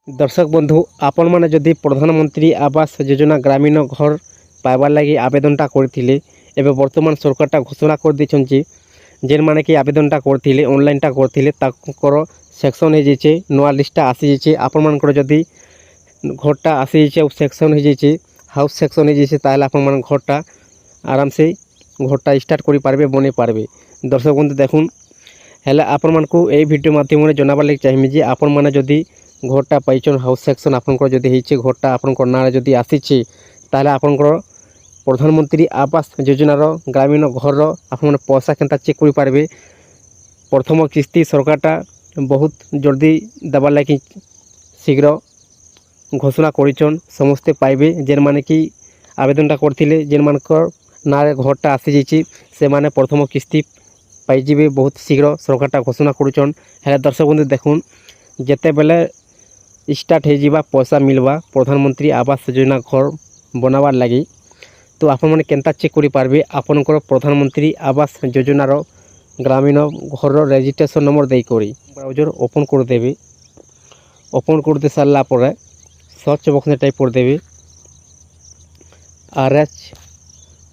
दर्शक बंधु आपण मैंने जदि प्रधानमंत्री आवास योजना ग्रामीण घर पाइबार लगी आवेदनटा करथिले एबे वर्तमान सरकारटा घोषणा कर दैछन जे जेन माने कि आवेदनटा करथिले ऑनलाइनटा करथिले ताकर सेक्शन हो जाइए नुआ लिस्टटा आसी जाइए आपण मानकर जदि घरटा आसी जाइए सेक्शन हो जाइए हाउस सेक्शन हो जाइए ताहले आपण मान घरटा आराम से घरटा स्टार्ट करि पारबे बने पारबे। दर्शक बंधु देखुन हेले आपण मानकु ए वीडियो माध्यम रे जनाबार लागि चाहिए जे आपण माने जदि घरटा पाइछन हाउस सेक्शन आपनकर जदि होइछे घरटा आपनकर नारे जदि आसीछे ताले आपनकर प्रधानमंत्री आवास योजनार ग्रामीण घर आपन पैसा केनता चेक करि पारबे। प्रथम किस्ती सरकारटा बहुत जल्दी देबार लागि शीघ्र घोषणा करिछन समस्ते पाइबे जेन माने कि आवेदनटा करथिले जेन मानकर नारे घरटा आसी जाइछे से माने प्रथम किस्ती पाइजिबे बहुत शीघ्र सरकारटा घोषणा करिछन। हेले दर्शक बंधु देखुन जेते बेले स्टार्ट हो जावा पैसा मिलवा प्रधानमंत्री आवास योजना घर बनावार लगी तो आपण मैंने केनता चेक करि पारबे आपनकर प्रधानमंत्री आवास योजनार ग्रामीण घर रेजिस्ट्रेशन नंबर दे करी ब्राउजर ओपन कर देबे। ओपन कर दे सारा पर सर्च बक्स में टाइप कर देबे RH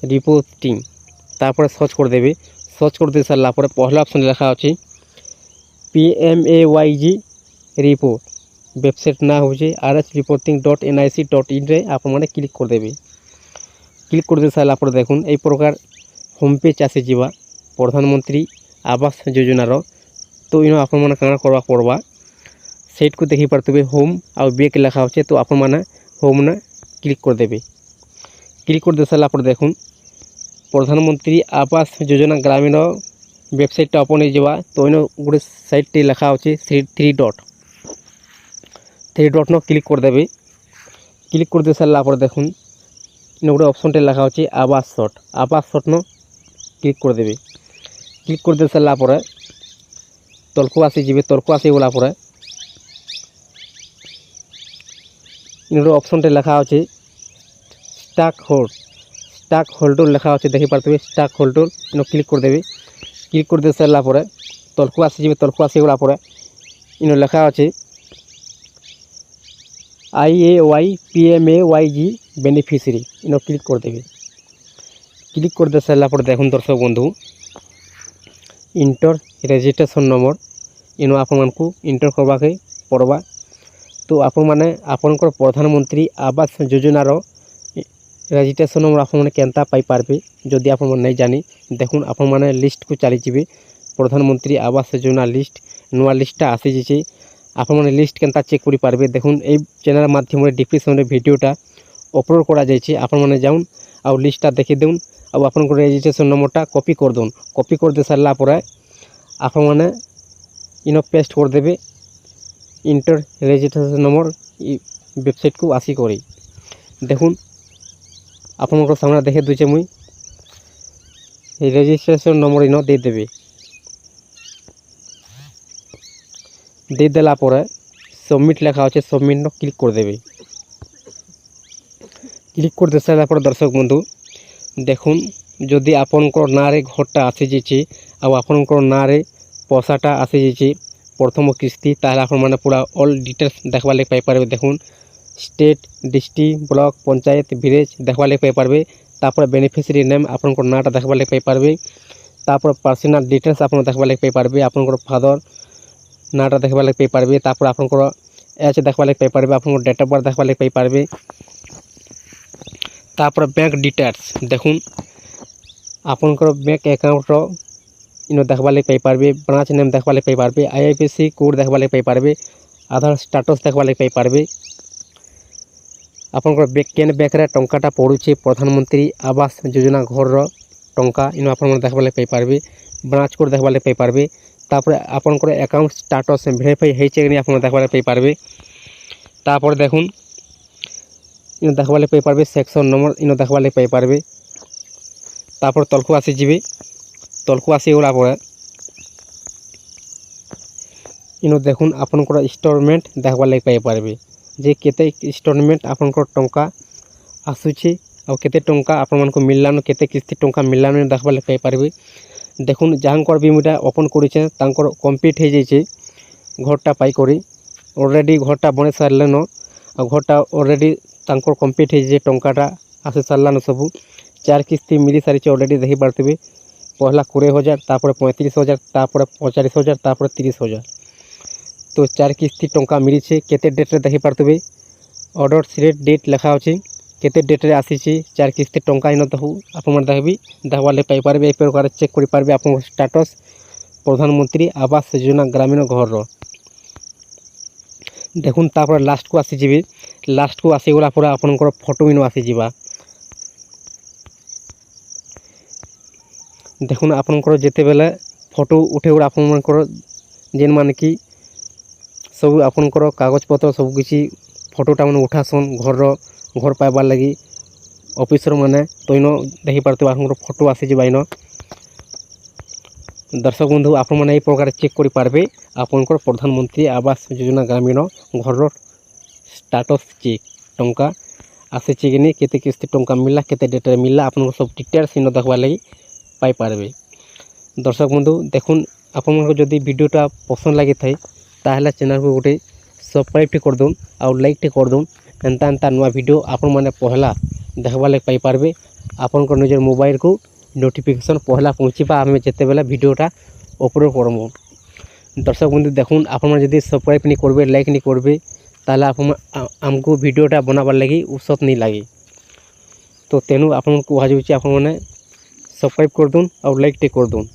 रिपोर्टिंग तापर सर्च कर देबे। सर्च कर दे सारा पर पहला ऑप्शन लिखा अछि PMAYG रिपोर्ट वेबसाइट ना हो rhreporting.nic.in रे आप मैंने क्लिक कर देबे। क्लिक कर दे सारा पर देखुन ए प्रकार होम पेज आसी जीवा प्रधानमंत्री आवास योजनार तो इन आप मैंने काना करवा पड़वा सेट को देखी पारतबे होम आउ बैक लिखा होचे तो आप मैंने होम ने क्लिक कर देबे। क्लिक कर दे सारा पर देखुन प्रधानमंत्री आवास योजना ग्रामीण वेबसाइट ओपन हो जावा तो इन गोटे साइट लिखा होचे थ्री डॉट न क्लिक कर देबे। क्लिक कर दे सारा पर देखुन इन गोटे ऑप्शन टे लिखा होचे आवास शॉट न क्लिक कर देबे। क्लिक कर दे सारा पर तलको आसी जिबे तलको आसी गला पर इन गोटे ऑप्शन टे लिखा होचे स्टॉक होल्डर लिखा होचे देखि पारतबे स्टॉक होल्डर इन क्लिक कर देबे। क्लिक कर दे सारा पर तलको आसी जिबे तलको आसी गला पर इन लिखा होचे IAY PMAYG बेनिफिशियरी इन क्लिक कर देबे। क्लिक कर दे सारा पर देखुन दर्शक बंधु इंटर रजिस्ट्रेशन नंबर इन आप मानकु इंटर करवा के पड़वा तो आप माने आपनकर प्रधानमंत्री आवास योजनार रजिस्ट्रेशन नंबर आप माने केनता पाई पारबे जदि आप नहीं जानी देखुन आप माने लिस्ट को चली जिबे प्रधानमंत्री आवास योजना लिस्ट नुआ लिस्टटा आसी जाइए आप मैंने लिस्ट केनता चेक करि पारबे। देखुन ए चैनल माध्यम डिस्क्रिप्शन में वीडियोटा अपलोड करा जाइए आप मैंने जाउन आउ लिस्टटा देखि देउन आउ आपन रजिस्ट्रेशन नंबरटा कॉपी कर दउन। कॉपी कर दे सारा पर आप मैंने इन पेस्ट कर देबे इंटर रजिस्ट्रेशन नंबर वेबसाइट को आसी करी देखुन आपन सामने देखे दूचे मुई रजिस्ट्रेशन नंबर इन दे देबे। दे देला पर सबमिट लिखा होचे सबमिट न क्लिक कर देबे। क्लिक कर दे सारा पर दर्शक बंधु देखुन जदि आपनकर नारे घरटा आसी जाइए आ आपनकर नारे पैसाटा आसी जाइए प्रथम किस्ती ताहले आपण माने पूरा ऑल डिटेल्स देखबा ले पाई पारबे। देखुन state district block panchayat village देखबा ले पाई पारबे। तापर बेनिफिशियरी नेम आपनकर नाटा देखबा ले पाई पारबे। तापर पर्सनल डिटेल्स आपन देखबा ले पाई पारबे आपनकर फादर नाटा देखबा ले पाई पारबे। तापर आपनकर एज देखबा ले पाई पारबे आपनकर डेट ऑफ बर्थ देखबा ले पाई पारबे। तापर बैंक डिटेल्स देखुन आपनकर बैंक अकाउंट रो इन देखबा ले पाई पारबे। ब्रांच नेम देखबा ले पाई पारबे। IFSC कोड देखबा ले पाई पारबे। आधार स्टेटस देखबा ले पाई पारबे। आपनकर बैंक केन बैंक रे टंकाटा पडुचे प्रधानमंत्री आवास योजना घर रो टंका इन आपन देखबा ले पाई पारबे। ब्रांच कोड देखबा ले पाई पारबे। तापर आपनकर अकाउंट स्टेटस वेरीफाई हेचे कि आपन देखबा ले पाई पारबे। तापर देखुन इन देखबा ले पाई पारबे सेक्शन नंबर इन देखबा ले पाई पारबे। तापर तलको आसी जिबे तलको आसी गला पर इन देखुन आपनकर इंस्टॉलमेंट देखबा ले पाई पारबे जे केते इंस्टॉलमेंट आपनकर टंका आसुचे आ केते टंका आपन मन को मिललानो केते किस्ती टंका मिललानो देखबा ले पाई पारबे। देखुन जहाँकर भी मुटा ओपन करिछे तांकर कंप्लीट हो जाइए घरटा पाई करी ऑलरेडी घरटा बने सारलेन और घरटा ऑलरेडी तांकर कंप्लीट है जे टंकाटा आसी सारलान सब 4 किस्ती मिली सारी ऑलरेडी देखि पारथिबे पहला 20,000 तापर 35,000 तापर 45,000 तापर 30,000 तो 4 किस्ती टंका मिली केते डेट रे देखि पारथिबे ऑर्डर सीट डेट लिखा अछि केते डेट रे आसी 4 किस्ती टंका इन दहु आपण मन देखबी देखवाले पाई पारबे ए प्रकार चेक करि पारबे आपण स्टेटस प्रधानमंत्री आवास योजना ग्रामीण घर रो देखुन तापर लास्ट को आसी जिबे लास्ट को आसी गला पर आपनकर फोटो इन आसी जिबा देखुन आपनकर जेते बेले फोटो उठे गुड़ा आपनकर जेन माने कि सब आपनकर कागज पत्र सब किछि फोटोटा मन उठासन घर पाइबार लगी ऑफिसर माने तो इन देखि पारते आपनकर फोटो आसी जिबा इन दर्शक बंधु आपण माने ए प्रकार चेक करि पारबे आपनकर प्रधानमंत्री आवास योजना ग्रामीण घर स्टेटस चेक टंका आसी कि नहीं केते किस्ती टंका मिला केते डेट रे मिला आपन सब डिटेल्स इन देखबा लगी पाई पारबे दर्शक बंधु देखुन आपन जदि वीडियोटा पसंद लगी थाए ताहले चैनल को गोटे सब्सक्राइब कर दउन और लाइक कर दउन एंता एंता नुआ वीडियो आपन माने पहला देखबा लगी पाई पारबे आपन को निजर मोबाइल को नोटिफिकेशन पहला पहुँचीबा आम जिते बेला वीडियोटा अपलोड करमु दर्शक बंधु देखुन आपन जदि सब्सक्राइब नहीं करबे लाइक नहीं करबे ताहले आपन हमको वीडियोटा बनाबार लगी उसत नहीं लगे तो तेणु आपन को कहा जाउछि आपन माने सब्सक्राइब कर दून और लाइक कर दून।